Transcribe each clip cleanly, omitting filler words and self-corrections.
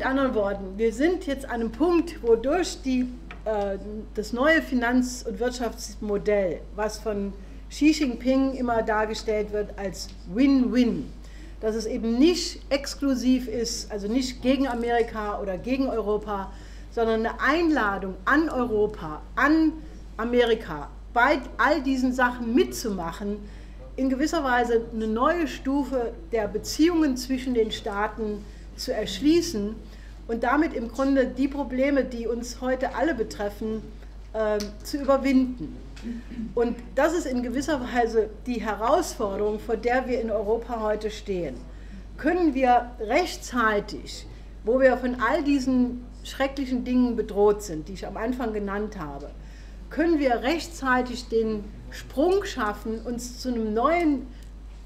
mit anderen Worten, wir sind jetzt an einem Punkt, wodurch das neue Finanz- und Wirtschaftsmodell, was von Xi Jinping immer dargestellt wird als Win-Win, dass es eben nicht exklusiv ist, also nicht gegen Amerika oder gegen Europa, sondern eine Einladung an Europa, an Amerika, bei all diesen Sachen mitzumachen, in gewisser Weise eine neue Stufe der Beziehungen zwischen den Staaten zu erschließen und damit im Grunde die Probleme, die uns heute alle betreffen, zu überwinden. Und das ist in gewisser Weise die Herausforderung, vor der wir in Europa heute stehen. Können wir rechtzeitig, wo wir von all diesen schrecklichen Dingen bedroht sind, die ich am Anfang genannt habe, können wir rechtzeitig den Sprung schaffen, uns zu einem neuen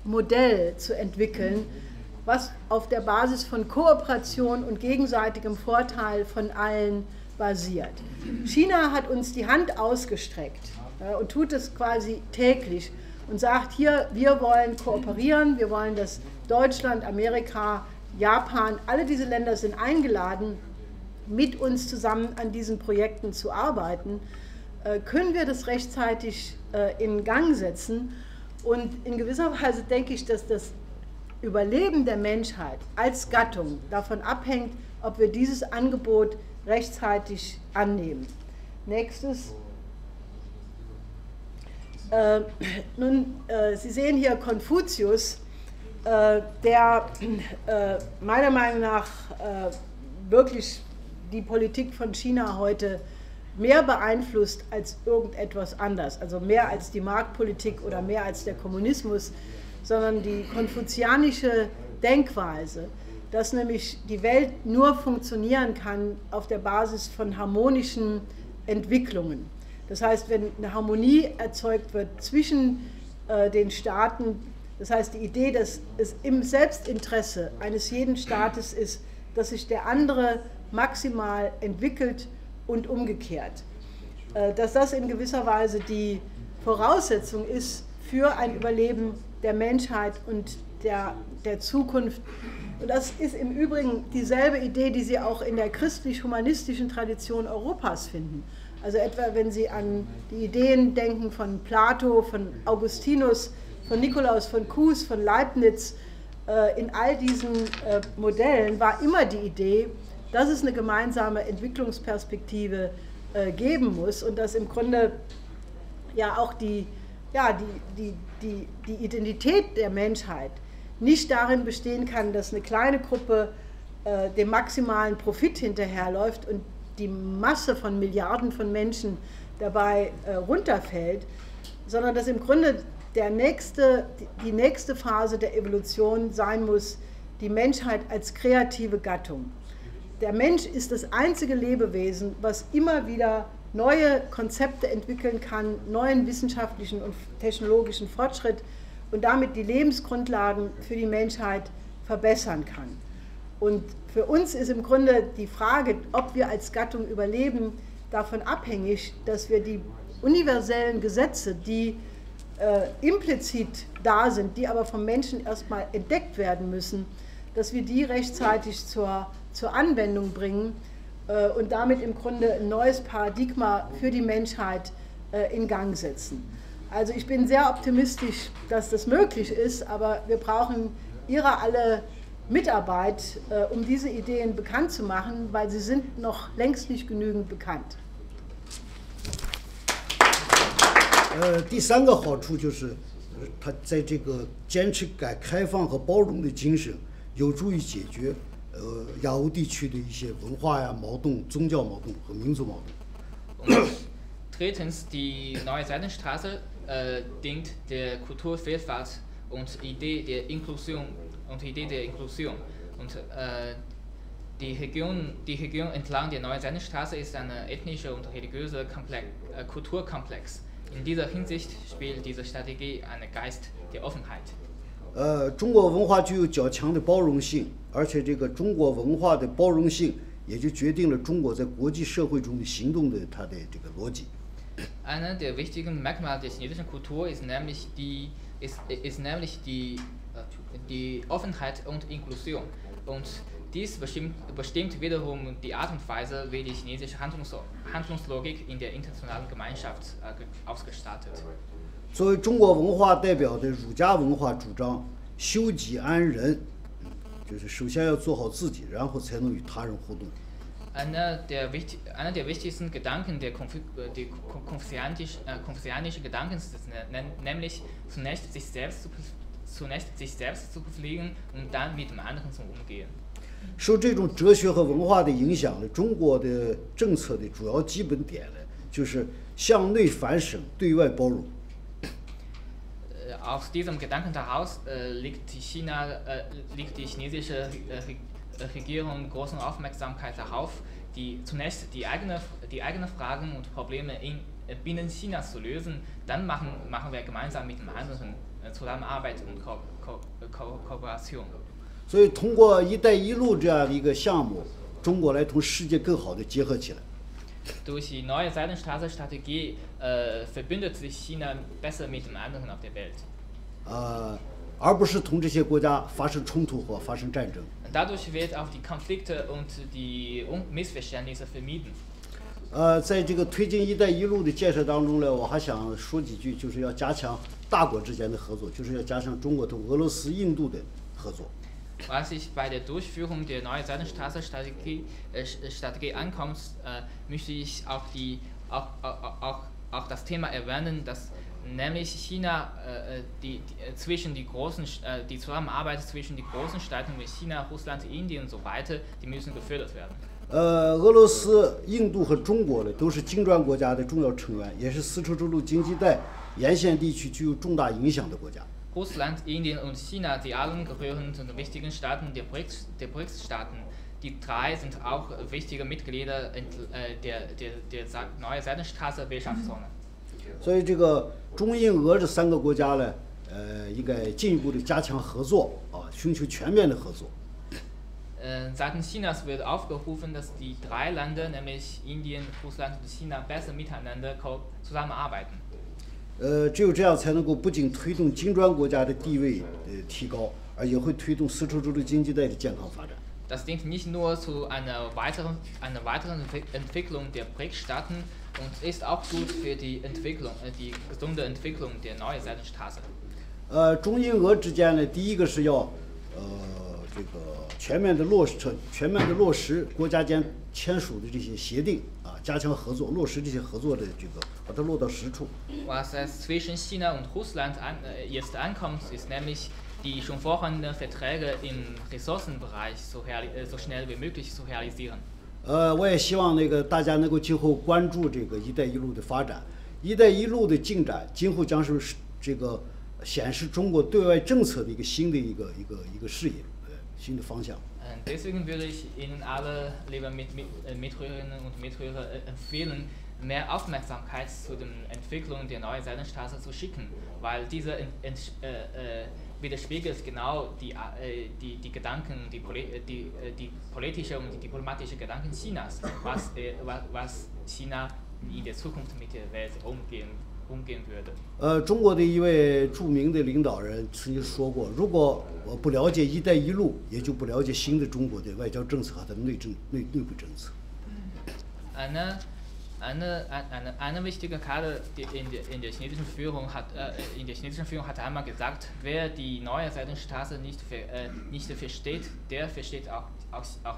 Modell zu entwickeln, was auf der Basis von Kooperation und gegenseitigem Vorteil von allen basiert. China hat uns die Hand ausgestreckt und tut es quasi täglich und sagt, hier, wir wollen kooperieren, wir wollen, dass Deutschland, Amerika, Japan, alle diese Länder sind eingeladen, mit uns zusammen an diesen Projekten zu arbeiten. Können wir das rechtzeitig in Gang setzen? Und in gewisser Weise denke ich, dass das Überleben der Menschheit als Gattung davon abhängt, ob wir dieses Angebot rechtzeitig annehmen. Nächstes. Sie sehen hier Konfuzius, der meiner Meinung nach wirklich die Politik von China heute mehr beeinflusst als irgendetwas anderes, also mehr als die Marktpolitik oder mehr als der Kommunismus, sondern die konfuzianische Denkweise, dass nämlich die Welt nur funktionieren kann auf der Basis von harmonischen Entwicklungen. Das heißt, wenn eine Harmonie erzeugt wird zwischen den Staaten, das heißt die Idee, dass es im Selbstinteresse eines jeden Staates ist, dass sich der andere maximal entwickelt und umgekehrt. Dass das in gewisser Weise die Voraussetzung ist für ein Überleben der Menschheit und der Zukunft. Und das ist im Übrigen dieselbe Idee, die Sie auch in der christlich-humanistischen Tradition Europas finden. Also etwa, wenn Sie an die Ideen denken von Plato, von Augustinus, von Nikolaus von Kues, von Leibniz, in all diesen Modellen war immer die Idee, dass es eine gemeinsame Entwicklungsperspektive geben muss und dass im Grunde ja auch die Identität der Menschheit nicht darin bestehen kann, dass eine kleine Gruppe dem maximalen Profit hinterherläuft und die Masse von Milliarden von Menschen dabei runterfällt, sondern dass im Grunde die nächste Phase der Evolution sein muss, die Menschheit als kreative Gattung. Der Mensch ist das einzige Lebewesen, was immer wieder neue Konzepte entwickeln kann, neuen wissenschaftlichen und technologischen Fortschritt und damit die Lebensgrundlagen für die Menschheit verbessern kann. Und für uns ist im Grunde die Frage, ob wir als Gattung überleben, davon abhängig, dass wir die universellen Gesetze, die implizit da sind, die aber vom Menschen erstmal entdeckt werden müssen, dass wir die rechtzeitig zur Anwendung bringen und damit im Grunde ein neues Paradigma für die Menschheit in Gang setzen. Also ich bin sehr optimistisch, dass das möglich ist, aber wir brauchen Ihre alle Mitarbeit, um diese Ideen bekannt zu machen, weil sie sind noch längst nicht genügend bekannt. 第三个好处就是，它在这个坚持改革开放和包容的精神，有助于解决亚欧地区的一些文化呀矛盾、宗教矛盾和民族矛盾。Drittens, die neue Seidenstraße dient der Kulturvielfalt und Idee der Inklusion und Und die Region entlang der neuen Seidenstraße ist ein ethnischer und religiöser Kulturkomplex. In dieser Hinsicht spielt diese Strategie einen Geist der Offenheit. 中国文化具有较强的包容性，而且这个中国文化的包容性也就决定了中国在国际社会中的行动的它的这个逻辑。Einer der wichtigen Merkmale der chinesischen Kultur ist nämlich die Offenheit und Inklusion. Und Dies bestimmt wiederum die Art und Weise, wie die chinesische Handlungslogik in der internationalen Gemeinschaft ausgestaltet. 作为中国文化代表的儒家文化主张修己安人，就是首先要做好自己，然后才能与他人互动。Einer der wichtigsten Gedanken der konfuzianischen Gedankens ist nämlich zunächst sich selbst zu befriedigen und dann mit dem anderen zu umgehen. 受这种哲学和文化的影响呢，中国的政策的主要基本点呢，就是向内反省，对外包容。Aus diesem Gedanken heraus legt die chinesische Regierung große Aufmerksamkeit darauf, zunächst die eigenen Fragen und Probleme binnen Chinas zu lösen. Dann machen wir gemeinsam mit dem anderen Zusammenarbeit und Kooperation. 所以通过“一带一路”这样的一个项目，中国来同世界更好的结合起来。 Durch die neue Seidenstraße-Strategie verbündet sich China besser mit dem anderen auf der Welt. 而不是同这些国家发生冲突或发生战争。 Dadurch wird auch die Konflikte und die Missverständnisse vermieden. 在这个推进“一带一路”的建设当中呢，我还想说几句，就是要加强大国之间的合作，就是要加强中国同俄罗斯、印度的合作。 Was ich bei der Durchführung der neuen Seidenstraße-Strategie ankommt, möchte ich auch das Thema erwähnen, dass nämlich China die Zusammenarbeit zwischen den großen Staaten wie China, Russland, Indien und so weiter, die müssen gefördert werden. 俄罗斯、印度和中国呢，都是金砖国家的重要成员，也是丝绸之路经济带沿线地区具有重大影响的国家。 Russland, Indien und China, die allen gehören zu den wichtigen Staaten der BRICS-Staaten. Die drei sind auch wichtige Mitglieder der neuen Seidenstraße-Wirtschaftszone. 所以这个中印俄这3个国家呢，应该进一步的加强合作寻求全面的合作。 Seitens Chinas wird aufgerufen, dass die drei Länder, nämlich Indien, Russland und China, besser miteinander zusammenarbeiten. 只有这样才能够不仅推动金砖国家的地位的提高，而也会推动丝绸之路经济带的健康发展。 Das dient nicht nur zu einer weiteren Entwicklung der BRICS-Staaten und ist auch gut für die gesunde Entwicklung der neuen Seidenstraße. 中印俄之间呢，第一个是要这个全面的落实国家间签署的这些协定加强合作，落实这些合作的这个，把它落到实处。 Was es zwischen China und Russland jetzt ankommt, ist nämlich die schon vorhandenen Verträge im Ressourcenbereich so schnell wie möglich zu realisieren. 我也希望大家能够今后关注这个“一带一路”的发展，“一带一路”的进展今后将是这个显示中国对外政策的一个新的一个视野，新的方向。 Deswegen würde ich Ihnen alle, liebe Mithörerinnen und Mithörer, empfehlen, mehr Aufmerksamkeit zu der Entwicklung der neuen Seidenstraße zu schicken, weil diese widerspiegelt genau die Gedanken, die politische und die diplomatische Gedanken Chinas, was China in der Zukunft mit der Welt umgehen würde. 中国的一位著名的领导人曾经说过，如果我不了解“一带一路”，也就不了解新的中国的外交政策和它的内部政策。 Eine wichtige Karte in der chinesischen Führung hat einmal gesagt, wer die neue Seidenstraße nicht versteht, der versteht auch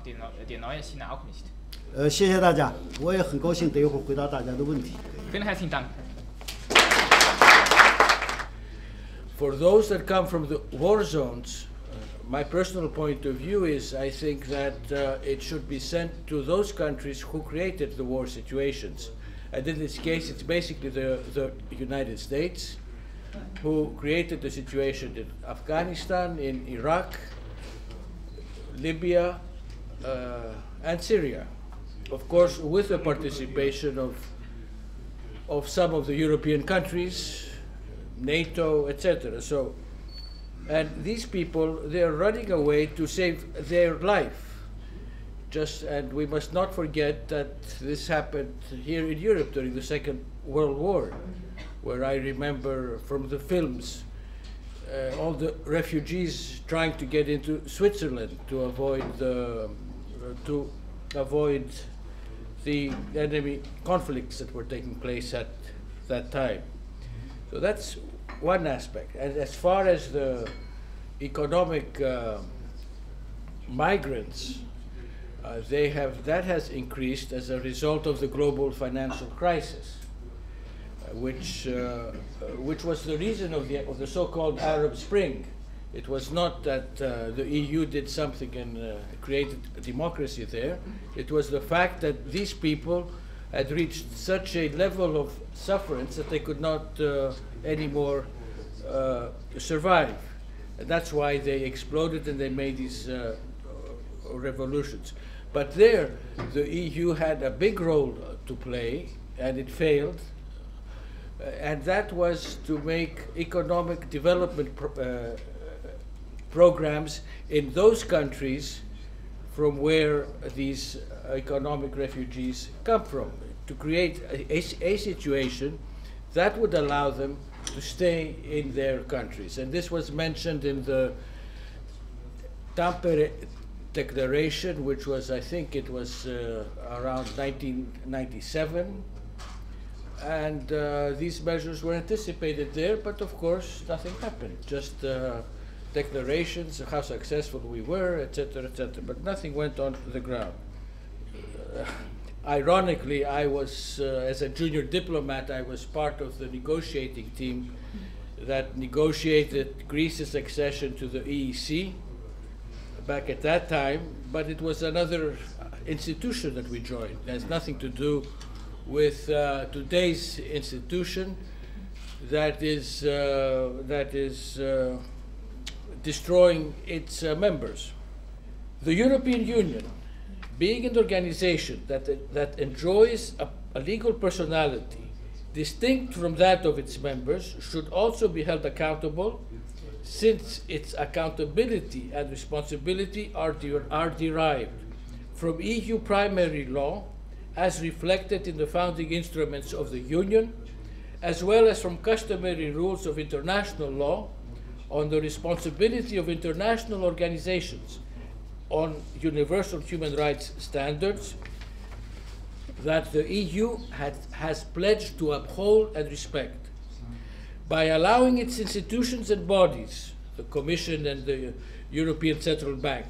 die neue China auch nicht. 谢谢大家，我也很高兴等一会儿回答大家的问题。 Vielen herzlichen Dank. For those that come from the war zones, my personal point of view is I think that it should be sent to those countries who created the war situations. And in this case, it's basically the United States who created the situation in Afghanistan, in Iraq, Libya, and Syria. Of course, with the participation of some of the European countries, NATO, etc. So, and these people, they are running away to save their life. And we must not forget that this happened here in Europe during the Second World War, where I remember from the films all the refugees trying to get into Switzerland to avoid the enemy conflicts that were taking place at that time. So that's one aspect. And as far as the economic migrants, that has increased as a result of the global financial crisis, which was the reason of the so-called Arab Spring. It was not that the EU did something and created a democracy there. It was the fact that these people had reached such a level of sufferance that they could not anymore survive. And that's why they exploded and they made these revolutions. But there, the EU had a big role to play, and it failed. And that was to make economic development programs in those countries from where these economic refugees come from, to create a situation that would allow them to stay in their countries. And this was mentioned in the Tampere Declaration, which was, I think it was around 1997. And these measures were anticipated there, but of course nothing happened. Just declarations of how successful we were, etc., but nothing went on the ground. Ironically, I was, as a junior diplomat, I was part of the negotiating team that negotiated Greece's accession to the EEC back at that time, but it was another institution that we joined. It has nothing to do with today's institution that is destroying its members. The European Union, being an organization that enjoys a legal personality distinct from that of its members, should also be held accountable, since its accountability and responsibility are derived from EU primary law, as reflected in the founding instruments of the Union, as well as from customary rules of international law on the responsibility of international organizations on universal human rights standards that the EU has pledged to uphold and respect. By allowing its institutions and bodies, the Commission and the European Central Bank,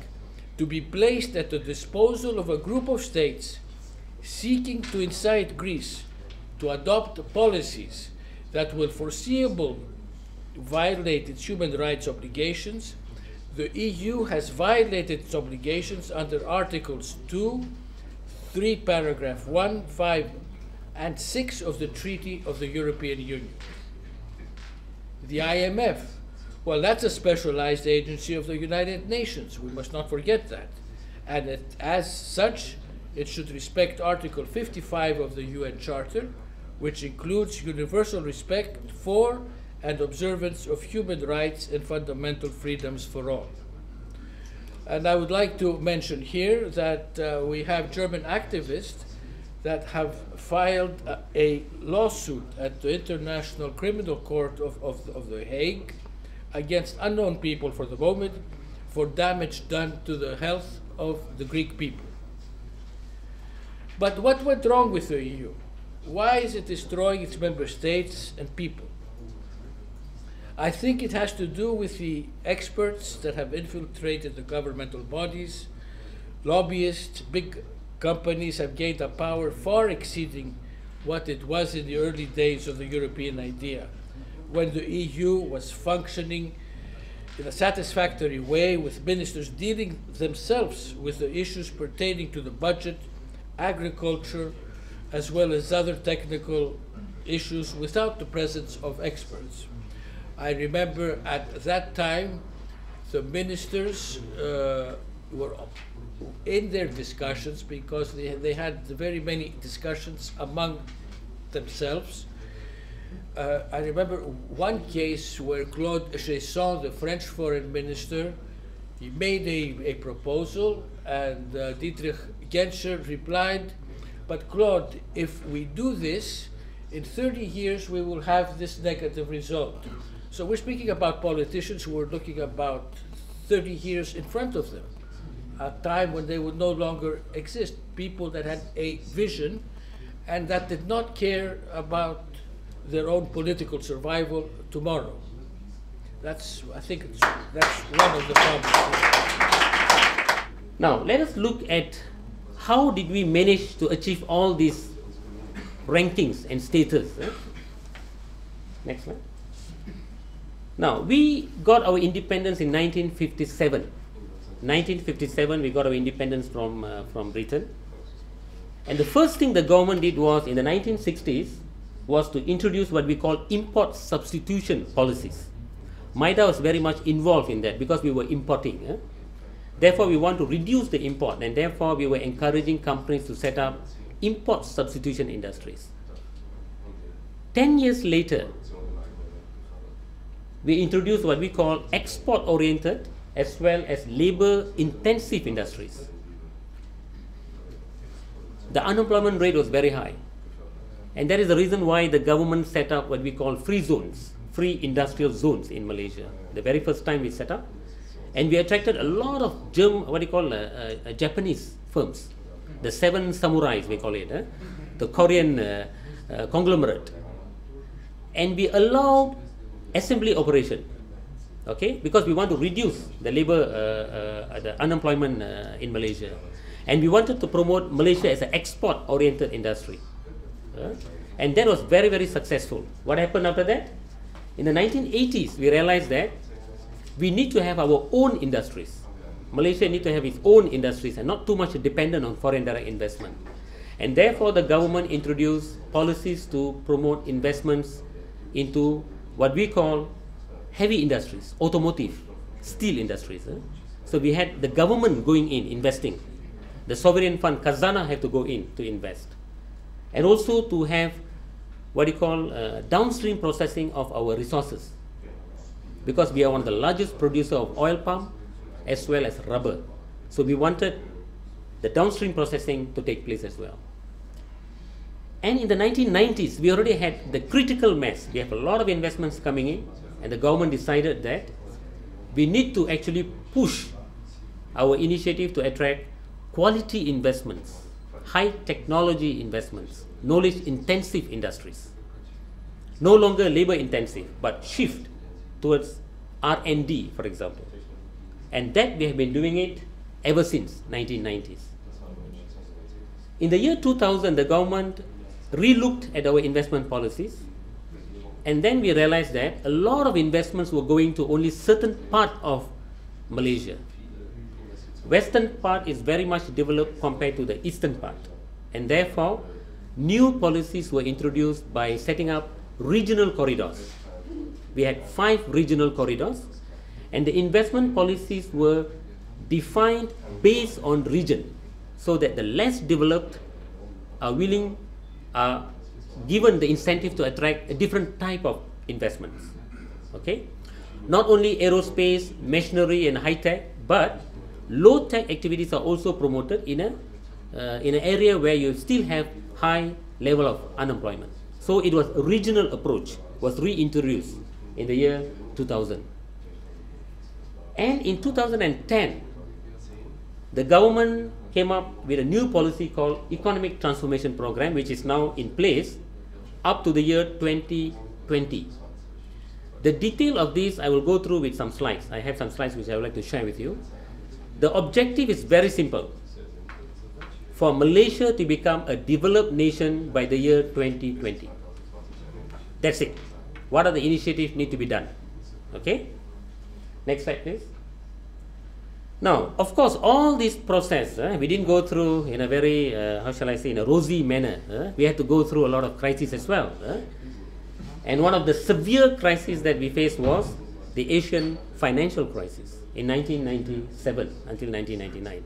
to be placed at the disposal of a group of states seeking to incite Greece to adopt policies that will foreseeably violate its human rights obligations, the EU has violated its obligations under Articles 2, 3, paragraph 1, 5, and 6 of the Treaty of the European Union. The IMF, well, that's a specialized agency of the United Nations. We must not forget that. And as such, it should respect Article 55 of the UN Charter, which includes universal respect for and observance of human rights and fundamental freedoms for all. And I would like to mention here that we have German activists that have filed a lawsuit at the International Criminal Court of The Hague against unknown people for the moment for damage done to the health of the Greek people. But what went wrong with the EU? Why is it destroying its member states and people? I think it has to do with the experts that have infiltrated the governmental bodies. Lobbyists, big companies have gained a power far exceeding what it was in the early days of the European idea, when the EU was functioning in a satisfactory way, with ministers dealing themselves with the issues pertaining to the budget, agriculture, as well as other technical issues without the presence of experts. I remember at that time, the ministers were in their discussions, because they had very many discussions among themselves. I remember one case where Claude Cheysson, the French foreign minister, he made a proposal, and Dietrich Genscher replied, "But Claude, if we do this, in 30 years we will have this negative result. So we're speaking about politicians who are looking about 30 years in front of them, a time when they would no longer exist, people that had a vision and that did not care about their own political survival tomorrow. I think that's one of the problems. Now, let us look at how did we manage to achieve all these rankings and status. Next slide. Now, we got our independence in 1957. 1957, we got our independence from Britain. And the first thing the government did was, in the 1960s, was to introduce what we call import substitution policies. MIDA was very much involved in that because we were importing. Therefore, we want to reduce the import, and therefore we were encouraging companies to set up import substitution industries. 10 years later, we introduced what we call export-oriented as well as labor-intensive industries. The unemployment rate was very high, and that is the reason why the government set up what we call free zones, free industrial zones in Malaysia. The very first time we set up, and we attracted a lot of Japanese firms, the 7 samurais we call it, the Korean conglomerate, and we allowed assembly operation, okay, because we want to reduce the labor, the unemployment in Malaysia, and we wanted to promote Malaysia as an export-oriented industry, and that was very, very successful. What happened after that? In the 1980s, we realized that we need to have our own industries. Malaysia needs to have its own industries and not too much dependent on foreign direct investment. And therefore, the government introduced policies to promote investments into what we call heavy industries, automotive, steel industries. So we had the government going in, investing. The sovereign fund, Khazanah, have to go in to invest. And also to have what you call downstream processing of our resources, because we are one of the largest producers of oil palm as well as rubber. So we wanted the downstream processing to take place as well. And in the 1990s, we already had the critical mass. We have a lot of investments coming in, and the government decided that we need to actually push our initiative to attract quality investments, high technology investments, knowledge-intensive industries. No longer labor-intensive, but shift towards R&D, for example. And that we have been doing it ever since 1990s. In the year 2000, the government re-looked at our investment policies, and then we realized that a lot of investments were going to only certain part of Malaysia. Western part is very much developed compared to the eastern part, and therefore new policies were introduced by setting up regional corridors. We had 5 regional corridors, and the investment policies were defined based on region, so that the less developed are given the incentive to attract a different type of investments. Okay, not only aerospace, machinery, and high tech, but low tech activities are also promoted in an area where you still have high level of unemployment. So it was a regional approach was reintroduced in the year 2000. And in 2010, the government came up with a new policy called Economic Transformation Program, which is now in place up to the year 2020. The detail of this I will go through with some slides. I have some slides which I would like to share with you. The objective is very simple: for Malaysia to become a developed nation by the year 2020. That's it. What are the initiatives need to be done? Okay. Next slide, please. Now, of course, all this process, we didn't go through in a very, how shall I say, in a rosy manner. We had to go through a lot of crises as well. And one of the severe crises that we faced was the Asian financial crisis in 1997 until 1999.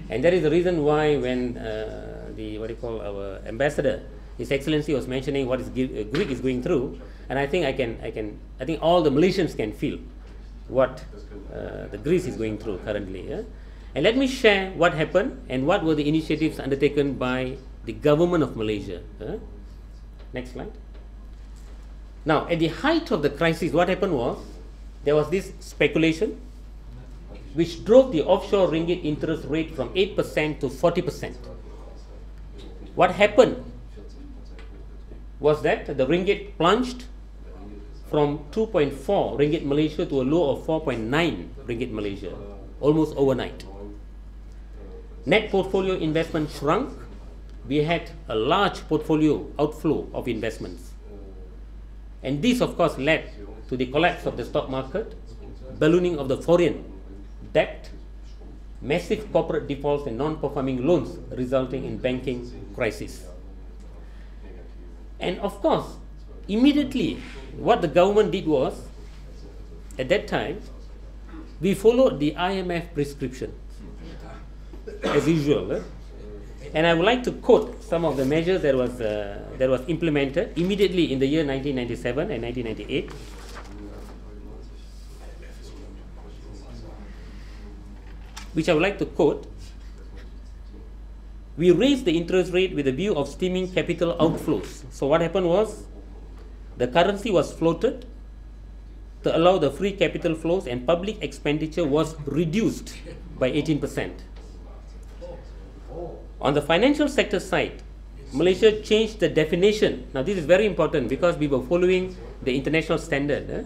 And that is the reason why when our ambassador, His Excellency, was mentioning what Greek is going through, and I think I think all the Malaysians can feel what the Greece is going through currently. And let me share what happened and what were the initiatives undertaken by the government of Malaysia. Next slide. Now, at the height of the crisis, what happened was, there was this speculation which drove the offshore ringgit interest rate from 8% to 40%. What happened was that the ringgit plunged from 2.4 ringgit Malaysia to a low of 4.9 ringgit Malaysia, almost overnight. Net portfolio investment shrunk. We had a large portfolio outflow of investments. And this, of course, led to the collapse of the stock market, ballooning of the foreign debt, massive corporate defaults and non-performing loans, resulting in banking crisis. And of course, immediately, what the government did was, at that time, we followed the IMF prescription, as usual. And I would like to quote some of the measures that was implemented immediately in the year 1997 and 1998. Which I would like to quote. We raised the interest rate with a view of stemming capital outflows. So what happened was, the currency was floated to allow the free capital flows, and public expenditure was reduced by 18%. On the financial sector side, Malaysia changed the definition. Now this is very important because we were following the international standard.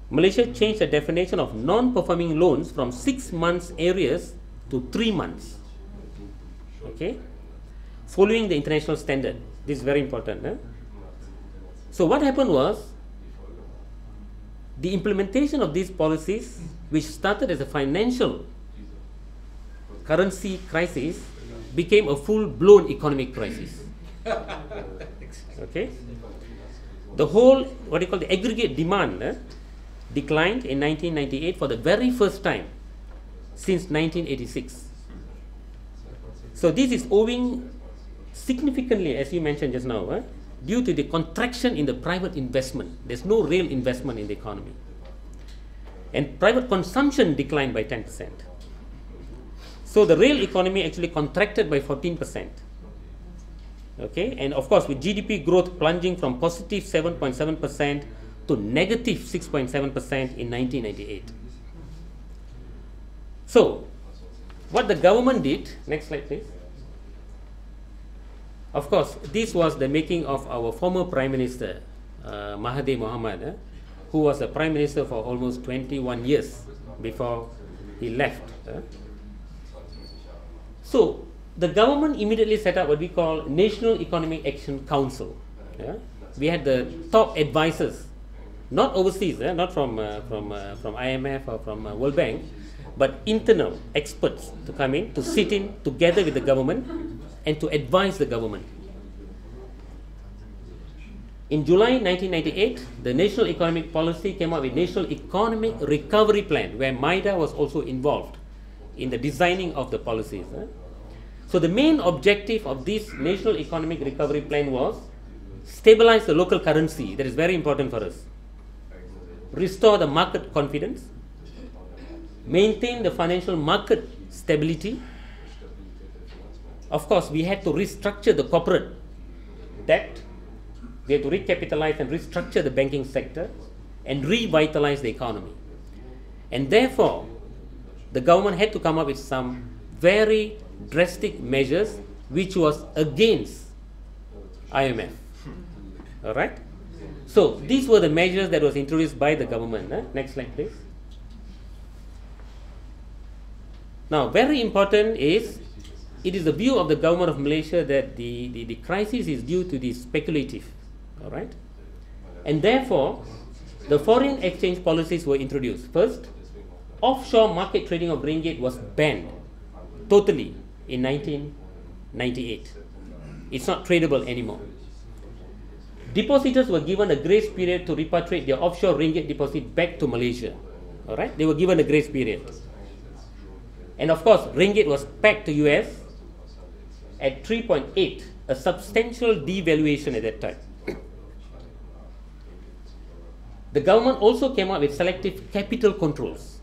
Malaysia changed the definition of non-performing loans from 6 months arrears to 3 months. Okay, following the international standard. This is very important. So what happened was, the implementation of these policies, which started as a financial currency crisis, became a full-blown economic crisis. Okay, the whole, what you call the aggregate demand, declined in 1998 for the very first time since 1986. So this is owing significantly, as you mentioned just now, due to the contraction in the private investment. There's no real investment in the economy. And private consumption declined by 10%. So the real economy actually contracted by 14%. Okay, and of course with GDP growth plunging from positive 7.7% to negative 6.7% in 1998. So what the government did, next slide please. Of course, this was the making of our former Prime Minister, Mahathir Mohamad, who was the Prime Minister for almost 21 years before he left. So the government immediately set up what we call National Economic Action Council. We had the top advisors, not overseas, not from IMF or from World Bank, but internal experts to come in, to sit in together with the government and to advise the government. In July 1998, the National Economic Policy came up with National Economic Recovery Plan, where MIDA was also involved in the designing of the policies. So the main objective of this National Economic Recovery Plan was stabilize the local currency. That is very important for us. Restore the market confidence, maintain the financial market stability. Of course, we had to restructure the corporate debt. We had to recapitalize and restructure the banking sector and revitalize the economy. And therefore, the government had to come up with some very drastic measures which was against IMF. All right? So these were the measures that was introduced by the government. Next slide, please. Now, very important is, it is the view of the government of Malaysia that the crisis is due to the speculative. All right? And therefore, the foreign exchange policies were introduced. First, offshore market trading of ringgit was banned totally in 1998. It's not tradable anymore. Depositors were given a grace period to repatriate their offshore ringgit deposit back to Malaysia. All right? They were given a grace period. And of course, ringgit was pegged to US at 3.8, a substantial devaluation at that time. The government also came up with selective capital controls.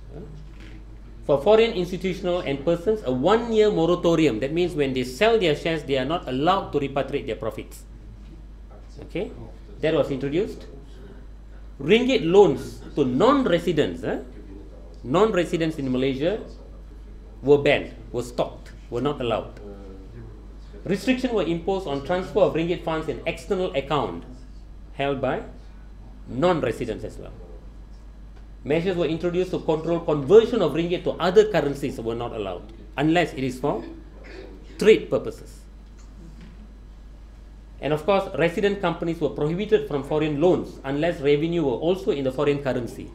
For foreign institutional and persons, a 1-year moratorium. That means when they sell their shares, they are not allowed to repatriate their profits. Okay, that was introduced. ringgit loans to non-residents, non-residents in Malaysia were banned, were stopped, were not allowed. Restrictions were imposed on transfer of ringgit funds in external account held by non-residents as well. Measures were introduced to control conversion of ringgit to other currencies were not allowed unless it is for trade purposes. And of course, resident companies were prohibited from foreign loans unless revenue were also in the foreign currency.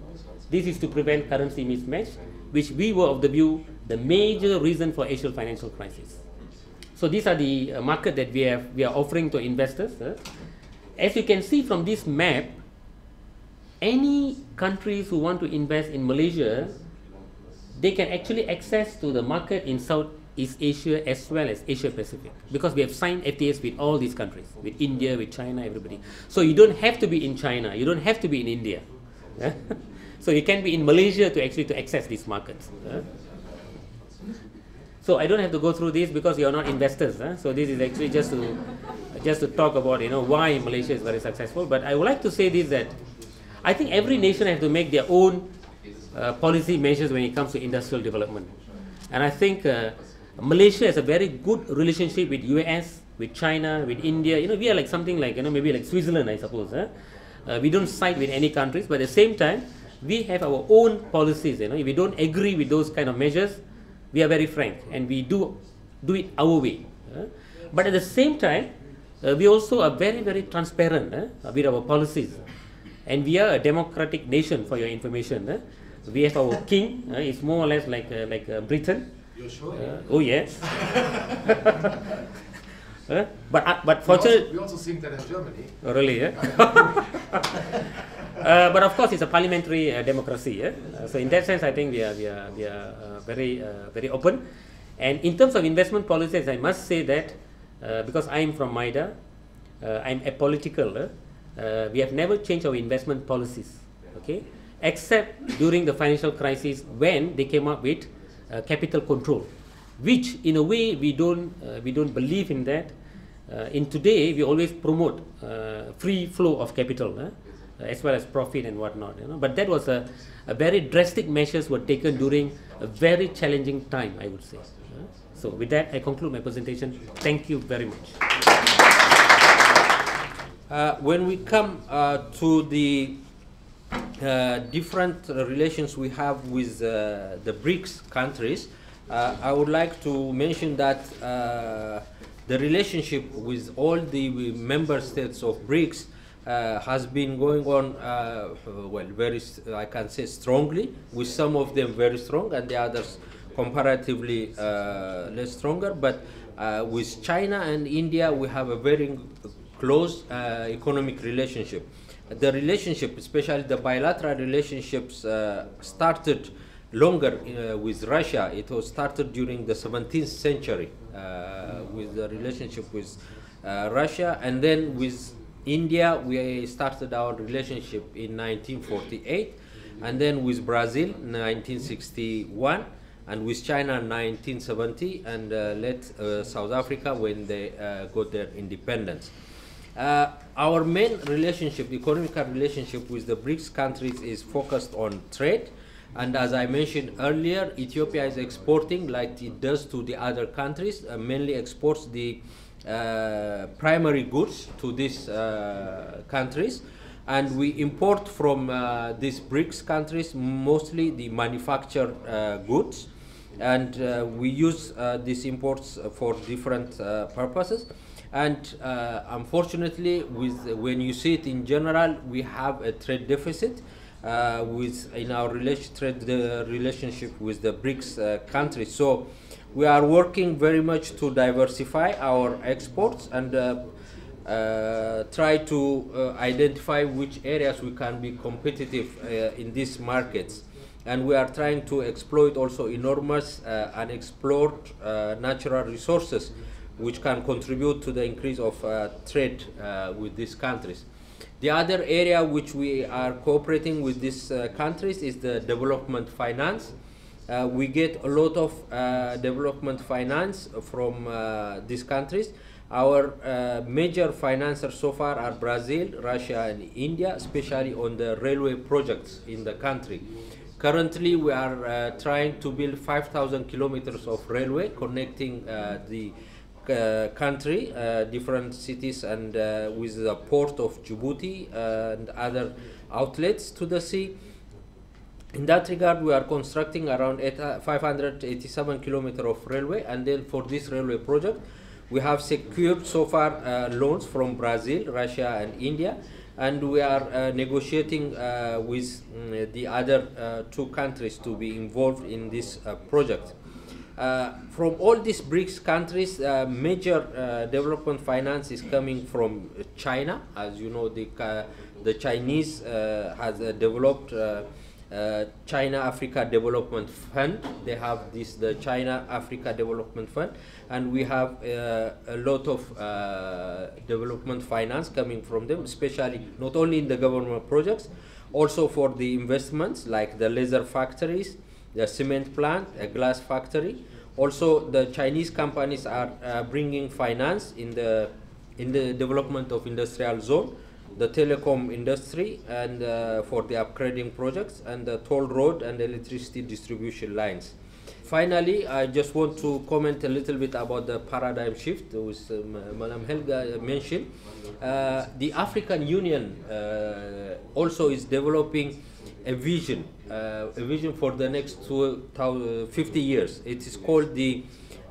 This is to prevent currency mismatch, which we were of the view the major reason for Asian financial crisis. So these are the market that we are offering to investors. As you can see from this map, any countries who want to invest in Malaysia, they can actually access to the market in Southeast Asia as well as Asia Pacific, because we have signed FTAs with all these countries, with India, with China, everybody. So you don't have to be in China, you don't have to be in India. So you can be in Malaysia to actually access these markets. So I don't have to go through this because you are not investors. So this is actually just to talk about why Malaysia is very successful. But I would like to say this, that I think every nation has to make their own policy measures when it comes to industrial development. And I think Malaysia has a very good relationship with US, with China, with India. We are like something like maybe like Switzerland, I suppose. We don't side with any countries, but at the same time we have our own policies. If we don't agree with those kind of measures, we are very frank and we do it our way. But at the same time, we also are very, very transparent with our policies. And we are a democratic nation, for your information. We have our king. It's more or less like Britain. You're sure? Oh yes. But fortunately, we also think that in Germany. Oh, really? But of course, it's a parliamentary democracy. So in that sense, I think we are very very open. And in terms of investment policies, I must say that because I am from MIDA, I'm apolitical. We have never changed our investment policies, okay, except during the financial crisis when they came up with capital control, which in a way we don't believe in that. In today, we always promote free flow of capital, as well as profit and whatnot. But that was a very drastic measures were taken during a very challenging time, I would say. So with that, I conclude my presentation. Thank you very much. When we come to the different relations we have with the BRICS countries, I would like to mention that the relationship with all the member states of BRICS has been going on, well, I can say strongly, with some of them very strong and the others comparatively less stronger. But with China and India, we have a very close economic relationship. The relationship, especially the bilateral relationships, started longer with Russia. It was started during the 17th century with the relationship with Russia, and then with India we started our relationship in 1948, and then with Brazil 1961, and with China 1970, and South Africa when they got their independence. Our main relationship, economic relationship with the BRICS countries, is focused on trade. And as I mentioned earlier, Ethiopia is exporting, like it does to the other countries, mainly exports the primary goods to these countries. And we import from these BRICS countries mostly the manufactured goods. And we use these imports for different purposes. And unfortunately, when you see it in general, we have a trade deficit in our relationship with the BRICS countries. So we are working very much to diversify our exports and try to identify which areas we can be competitive in these markets. And we are trying to exploit also enormous unexplored natural resources which can contribute to the increase of trade with these countries. The other area which we are cooperating with these countries is the development finance. We get a lot of development finance from these countries, Our major financiers so far are Brazil, Russia, and India, especially on the railway projects in the country. Currently, we are trying to build 5,000 kilometers of railway connecting the country, different cities, and with the port of Djibouti and other outlets to the sea. In that regard, we are constructing around 587 kilometers of railway, and then for this railway project, we have secured so far loans from Brazil, Russia, and India, and we are negotiating with the other two countries to be involved in this project. From all these BRICS countries, major development finance is coming from China. As you know, the Chinese has developed China-Africa Development Fund. They have the China-Africa Development Fund, and we have a lot of development finance coming from them, especially not only in the government projects, also for the investments like the laser factories, the cement plant, a glass factory. Also, the Chinese companies are bringing finance in the development of industrial zone, the telecom industry, and for the upgrading projects, and the toll road and electricity distribution lines. Finally, I just want to comment a little bit about the paradigm shift, which Madam Helga mentioned. The African Union also is developing a vision for the next 50 years. It is called the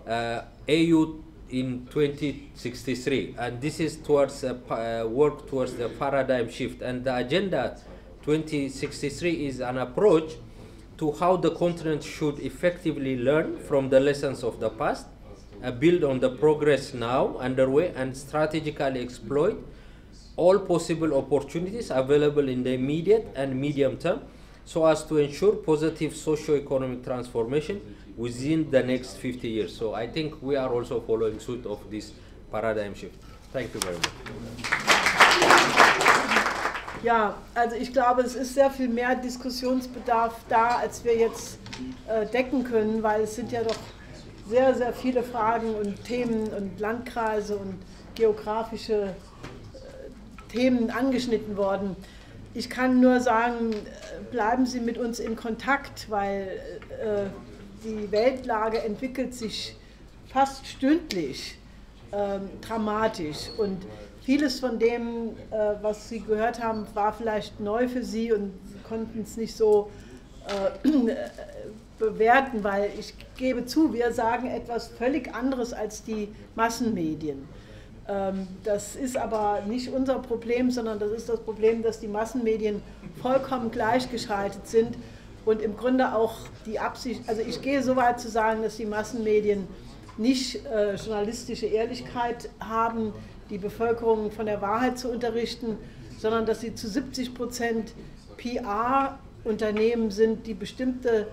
AU in 2063, and this is towards work towards the paradigm shift. And the Agenda 2063 is an approach to how the continent should effectively learn from the lessons of the past, build on the progress now underway, and strategically exploit all possible opportunities available in the immediate and medium term, so as to ensure positive socio-economic transformation within the next 50 years. So I think we are also following suit of this paradigm shift. Thank you very much. Ja, also ich glaube, es ist sehr viel mehr Diskussionsbedarf da, als wir jetzt decken können, weil es sind ja doch sehr, sehr viele Fragen und Themen und Landkreise und geografische Themen angeschnitten worden. Ich kann nur sagen, bleiben Sie mit uns in Kontakt, weil die Weltlage entwickelt sich fast stündlich dramatisch, und vieles von dem, was Sie gehört haben, war vielleicht neu für Sie und Sie konnten es nicht so bewerten, weil ich gebe zu, wir sagen etwas völlig anderes als die Massenmedien. Das ist aber nicht unser Problem, sondern das ist das Problem, dass die Massenmedien vollkommen gleichgeschaltet sind und im Grunde auch die Absicht, also ich gehe so weit zu sagen, dass die Massenmedien nicht journalistische Ehrlichkeit haben, die Bevölkerung von der Wahrheit zu unterrichten, sondern dass sie zu 70% PR-Unternehmen sind, die bestimmte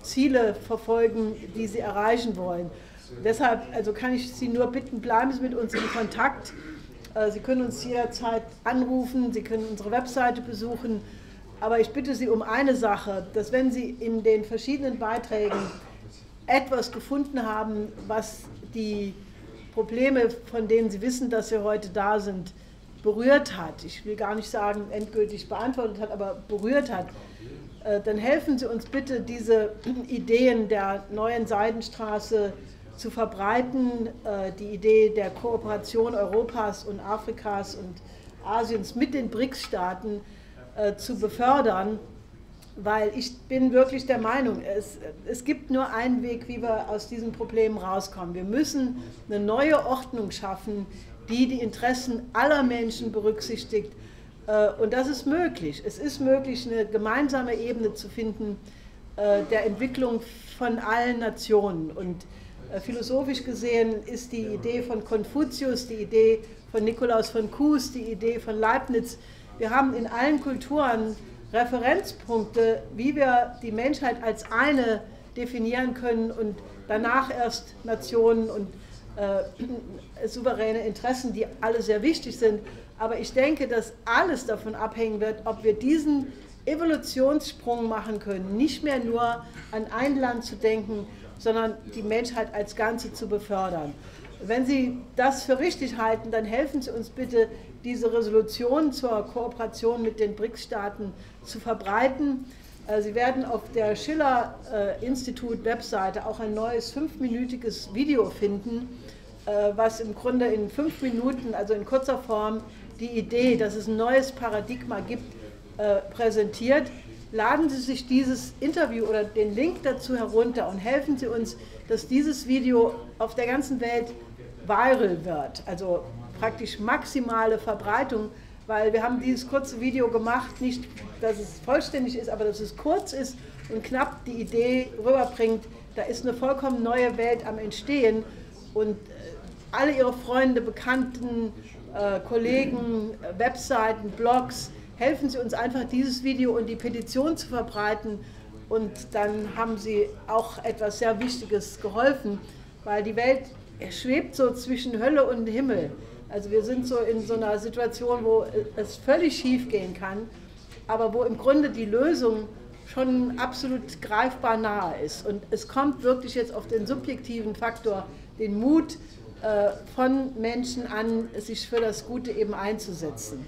Ziele verfolgen, die sie erreichen wollen. Deshalb also kann ich Sie nur bitten, bleiben Sie mit uns in Kontakt. Sie können uns jederzeit anrufen, Sie können unsere Webseite besuchen, aber ich bitte Sie um eine Sache, dass wenn Sie in den verschiedenen Beiträgen etwas gefunden haben, was die Probleme, von denen Sie wissen, dass sie heute da sind, berührt hat, ich will gar nicht sagen endgültig beantwortet hat, aber berührt hat, dann helfen Sie uns bitte, diese Ideen der neuen Seidenstraße zu verbreiten, die Idee der Kooperation Europas und Afrikas und Asiens mit den BRICS-Staaten zu befördern, weil ich bin wirklich der Meinung, es gibt nur einen Weg, wie wir aus diesen Problemen rauskommen. Wir müssen eine neue Ordnung schaffen, die die Interessen aller Menschen berücksichtigt, und das ist möglich. Es ist möglich, eine gemeinsame Ebene zu finden der Entwicklung von allen Nationen, und philosophisch gesehen ist die Idee von Konfuzius, die Idee von Nikolaus von Kues, die Idee von Leibniz. Wir haben in allen Kulturen Referenzpunkte, wie wir die Menschheit als eine definieren können und danach erst Nationen und souveräne Interessen, die alle sehr wichtig sind. Aber ich denke, dass alles davon abhängen wird, ob wir diesen Evolutionssprung machen können, nicht mehr nur an ein Land zu denken, sondern die Menschheit als Ganze zu befördern. Wenn Sie das für richtig halten, dann helfen Sie uns bitte, diese Resolution zur Kooperation mit den BRICS-Staaten zu verbreiten. Sie werden auf der Schiller-Institut-Webseite auch ein neues 5-minütiges Video finden, was im Grunde in 5 Minuten, also in kurzer Form, die Idee, dass es ein neues Paradigma gibt, präsentiert. Laden Sie sich dieses Interview oder den Link dazu herunter und helfen Sie uns, dass dieses Video auf der ganzen Welt viral wird, also praktisch maximale Verbreitung, weil wir haben dieses kurze Video gemacht, nicht, dass es vollständig ist, aber dass es kurz ist und knapp die Idee rüberbringt, da ist eine vollkommen neue Welt am Entstehen und alle Ihre Freunde, Bekannten, Kollegen, Webseiten, Blogs, helfen Sie uns einfach, dieses Video und die Petition zu verbreiten und dann haben Sie auch etwas sehr Wichtiges geholfen, weil die Welt schwebt so zwischen Hölle und Himmel. Also wir sind so in so einer Situation, wo es völlig schief gehen kann, aber wo im Grunde die Lösung schon absolut greifbar nahe ist. Und es kommt wirklich jetzt auf den subjektiven Faktor, den Mut von Menschen an, sich für das Gute eben einzusetzen.